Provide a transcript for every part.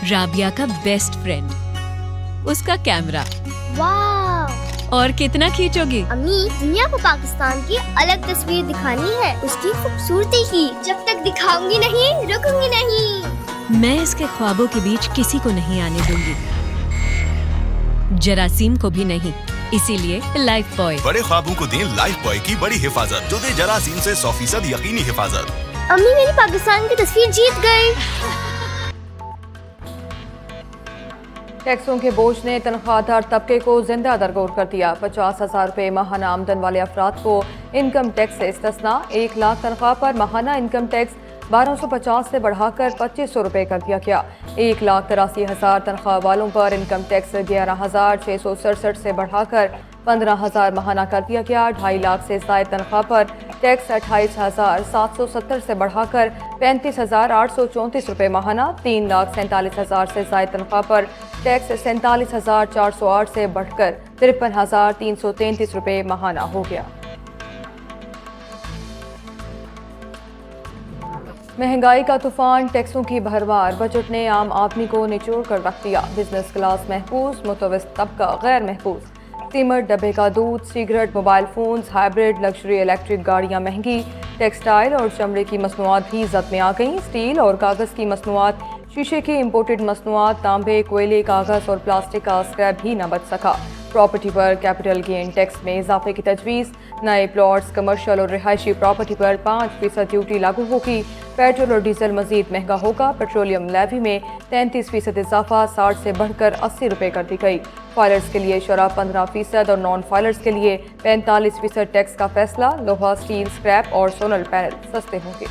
राबिया का best friend, उसका camera. वाव! और कितना खींचोगी? अम्मी, दुनिया को पाकिस्तान की अलग तस्वीर दिखानी है, उसकी खूबसूरती की। जब तक दिखाऊंगी नहीं, रुकूंगी नहीं। मैं इसके ख्वाबों के बीच किसी को नहीं आने दूंगी, जरासीम को भी नहीं। इसीलिए लाइफ बॉय। बड़े ख्वाबों को दें लाइफ बॉय की बड़ी हिफाजत, जो दे जरासीम से 100% यकीनी हिफाजत। अम्मी, मेरी पाकिस्तान की तस्वीर जीत गई। टैक्सों के बोझ ने तनख्वाहदार तबके को जिंदा दरगोर कर दिया। 50,000 रुपये माहाना आमदन वाले अफराद को इनकम टैक्स से इस्तिस्ना। 1 लाख तनख्वाह पर माहाना इनकम टैक्स 1250 से बढ़ाकर 2500 रुपये कर दिया गया। 1,83,000 तनख्वाह वालों पर इनकम टैक्स 11,667 से बढ़ाकर 15,000 माहाना कर दिया गया। 2.5 लाख से ज़ायद तनख्वाह पर टैक्स 28,770 से बढ़ाकर 35,834 रुपये माहाना। 3,47,000 से ज़ायद तनख्वाह पर टैक्स 47,408 से बढ़कर 53,333 रुपये माहाना हो गया। महंगाई का तूफान, टैक्सों की भरमार, बजट ने आम आदमी को निचोड़ कर रख दिया। बिजनेस क्लास महफूज, मुतवस्सित तबका गैर महफूज। सीमट, डब्बे का दूध, cigarette, mobile phones, hybrid, luxury electric गाड़ियाँ महंगी। टेक्सटाइल और चमड़े की मसनूआत भी ज़द में आ गईं। स्टील और कागज़ की मसनूआत, शीशे की इम्पोर्टेड मसनूआत, तांबे, कोयले, कागज़ और प्लास्टिक का स्क्रैप भी न बच सका। प्रॉपर्टी पर कैपिटल गेन टैक्स में इजाफे की तजवीज़। नए प्लॉट्स, कमर्शियल और रिहायशी प्रॉपर्टी पर 5% ड्यूटी लागू होगी। पेट्रोल और डीजल मजीद महंगा होगा। पेट्रोलियम लेवी में 33% इजाफा, 60 से बढ़कर 80 रुपये कर दी गई। फाइलर्स के लिए शराब 15% और नॉन फाइलर्स के लिए 45% टैक्स का फैसला। लोहा, स्टील, स्क्रैप और सोलर पैनल सस्ते होंगे।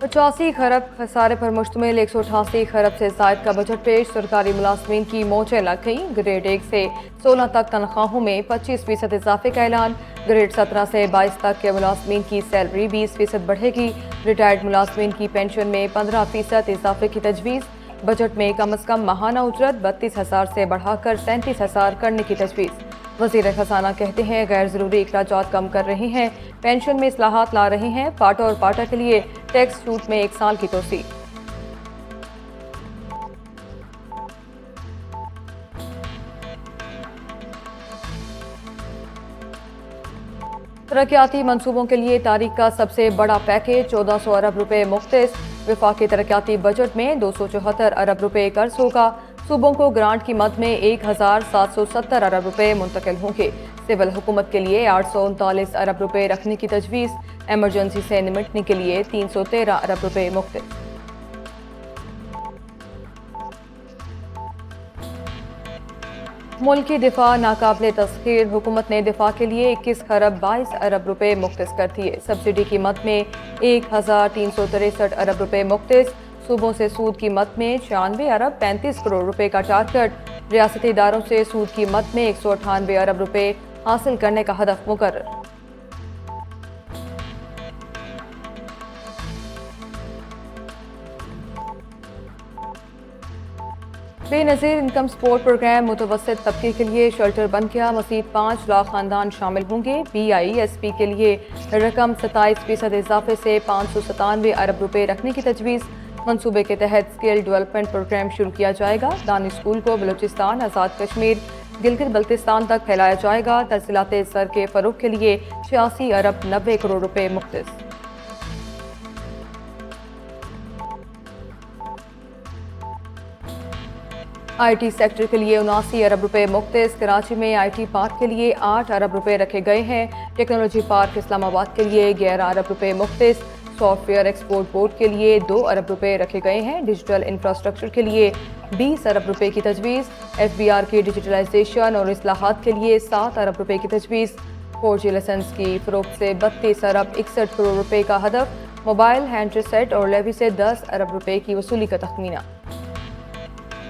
पचासी खरब खसारे पर मुश्तमिल 188 खरब से ज़ायद का बजट पेश। सरकारी मुलाजमीन की मौजें लग गईं। ग्रेड 1 से 16 तक तनख्वाहों में 25% इजाफे का ऐलान। ग्रेड 17 से 22 तक के मुलाजमीन की सैलरी 20% बढ़ेगी। रिटायर्ड मुलाजमीन की पेंशन में 15% इजाफे की तजवीज़। बजट में कम अज़ कम माहाना उजरत 32,000 से बढ़ाकर 37,000 करने की तजवीज़। वज़ीर ख़जाना कहते हैं गैर ज़रूरी अखराजात कम कर रहे हैं, पेंशन में इस्लाहात ला रहे हैं। पाटा और पाटा के लिए टैक्स छूट में 1 साल की तोसी। तरक्याती मंसूबों के लिए तारीख का सबसे बड़ा पैकेज 1400 अरब रुपए मुख्तस। वफाकी तरक्याती बजट में 274 अरब रुपए कर्ज होगा। सूबों को ग्रांट की मद में 1,770 अरब रुपए मुंतकिल होंगे। सिविल हुकूमत के लिए 839 अरब रुपए रखने की तजवीज़। एमरजेंसी से निमटने के लिए 313 अरब रुपए मुख्तस। मुल्की दिफा नाकाबिले तस्खीर, हुकूमत ने दिफा के लिए 21 खरब 22 अरब रुपए मुख्तस कर दिए। सब्सिडी की मद में 1,363 अरब रुपए मुख्तस। सूबों से सूद की मद में 96 अरब 35 करोड़ रुपए का टारगेट। रियासती इदारों से सूद की मद में 198 अरब रुपए हासिल करने का हदफ मुकर्रर। बेनज़ीर इनकम सपोर्ट प्रोग्राम मुतवस्सित तबके के लिए शेल्टर बन गया। मज़ीद 5 लाख खानदान शामिल होंगे। BISP के लिए रकम 27% इजाफे से 597 अरब रुपए रखने की तजवीज़। मनसूबे के तहत स्किल डेवलपमेंट प्रोग्राम शुरू किया जाएगा। दानी स्कूल को बलूचिस्तान, आज़ाद कश्मीर, गिलगित बल्तिस्तान तक फैलाया जाएगा। तहसीलात सर के फ़रोग के लिए 86 अरब 90 करोड़ रुपए मुख्तस। IT सेक्टर के लिए 79 अरब रुपए मुख्तस। कराची में IT पार्क के लिए 8 अरब रुपए रखे गए हैं। टेक्नोलॉजी पार्क इस्लामाबाद के लिए 11 अरब रुपए मुख्तस। सॉफ्टवेयर एक्सपोर्ट बोर्ड के लिए 2 अरब रुपए रखे गए हैं। डिजिटल इंफ्रास्ट्रक्चर के लिए 20 अरब रुपए की तजवीज़। FBR की डिजिटलाइजेशन और इस्लाहात के लिए 7 अरब रुपए की तजवीज़। 4G लाइसेंस की फरोख्त से 32 अरब 61 करोड़ रुपए का हदफ। मोबाइल हैंडसेट और लेवी से 10 अरब रुपए की वसूली का तखमीना।